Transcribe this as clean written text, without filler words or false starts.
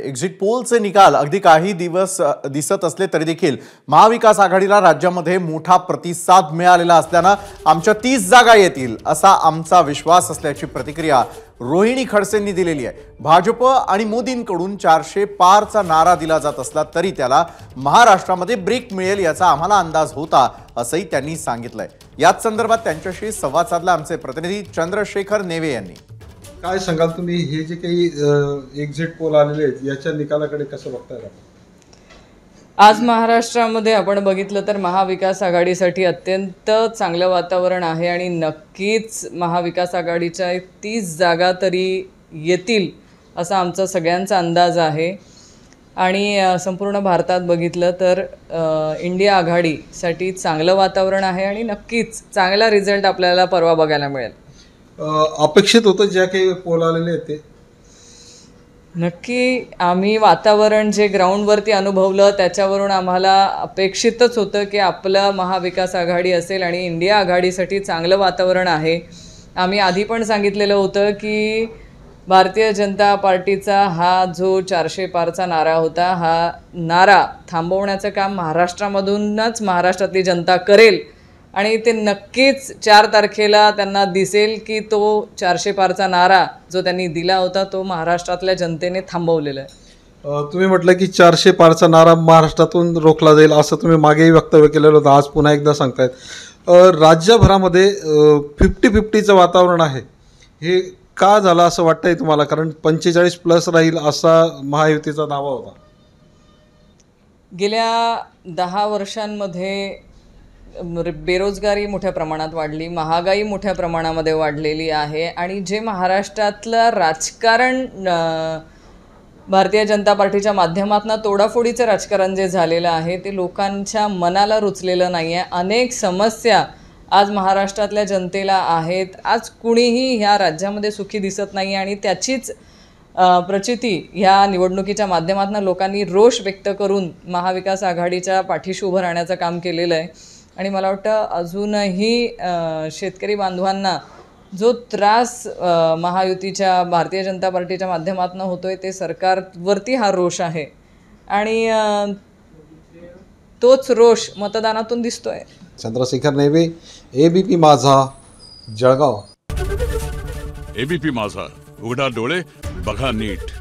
Exit पोलचे निकाल अगदी काही दिवस दिसत असले तरी देखील महाविकास आघाडीला राज्यामध्ये मोठा प्रतिसाद मिळालेला असल्याने आमच्या 30 जागा येतील असा आमचा विश्वास असल्याची प्रतिक्रिया रोहिणी खडसेंनी दिलेली आहे। भाजप आणि मोदींकडून 400 पारचा नारा दिला जात असला तरी त्याला महाराष्ट्रामध्ये ब्रेक मिळेल याचा आम्हाला अंदाज होता असंही त्यांनी सांगितलंय। याच संदर्भात त्यांच्याशी संवाद साधला आमचे प्रतिनिधी चंद्रशेखर नेवे यांनी। काय सांगाल तुम्ही, हे जे काही एक्झिट पोल आलेले आहेत याच्या निकालाकडे कसं बघताय? आज महाराष्ट्रामध्ये आपण बघितलं तर महाविकास आघाडीसाठी अत्यंत चांगलं वातावरण आहे आणि नक्कीच महाविकास आघाडीच्या 30 जागा तरी येतील असा आमचा सगळ्यांचा अंदाज आहे। आणि संपूर्ण भारतात बघितलं तर इंडिया आघाडीसाठी चांगलं वातावरण आहे आणि नक्कीच चांगला रिझल्ट आपल्याला परवा बघायला मिळेल। अपेक्षित होतं ज्या काही पोल आलेले आहेत ते नक्की आम्ही वातावरण जे ग्राउंडवरती अनुभवलं त्याच्यावरून आम्हाला अपेक्षितच होतं की आपलं महाविकास आघाडी असेल आणि इंडिया आघाडीसाठी चांगलं वातावरण आहे। आम्ही आधी पण सांगितलेलं होतं की भारतीय जनता पार्टीचा हा जो 400 पारचा नारा होता, हा नारा थांबवण्याचं काम महाराष्ट्रामधूनच महाराष्ट्रातली जनता करेल आणि ते नक्कीच 4 तारखेला त्यांना दिसेल की तो 400 पारचा नारा जो त्यांनी दिला होता तो महाराष्ट्रातल्या जनतेने थांबवलेला आहे। तुम्ही म्हटलं की 400 पारचा नारा महाराष्ट्रातून रोखला जाईल असं तुम्ही मागेही वक्तव्य केलेलं होतं, आज पुन्हा एकदा सांगतायत। राज्यभरामध्ये 50-50चं वातावरण आहे, हे का झालं असं वाटतंय तुम्हाला? कारण 45+ राहील असा महायुतीचा दावा होता। गेल्या 10 वर्षांमध्ये बेरोजगारी मोठ्या प्रमाणात वाढली, महागाई मोठ्या प्रमाणामध्ये वाढलेली आहे आणि जे महाराष्ट्रातलं राजकारण भारतीय जनता पार्टीच्या माध्यमातून तोडाफोडीचं राजकारण जे झालेलं आहे ते लोकांच्या मनाला रुचलेलं नाही आहे। अनेक समस्या आज महाराष्ट्रातल्या जनतेला आहेत। आज कुणीही ह्या राज्यामध्ये सुखी दिसत नाही आणि त्याचीच प्रचिती ह्या निवडणुकीच्या माध्यमातून लोकांनी रोष व्यक्त करून महाविकास आघाडीच्या पाठीशी उभं राहण्याचं काम केलेलं आहे। आणि मला वाटतं अजूनही शेतकरी बांधवांना जो त्रास महायुतीच्या भारतीय जनता पार्टीच्या माध्यमातून होतोय ते सरकारवरती हा रोष आहे आणि तोच रोष मतदानातून दिसतोय। चंद्रशेखर नेवे, एबीपी माझा, जळगाव। एबीपी माझा, उघडा डोळे बघा नीट।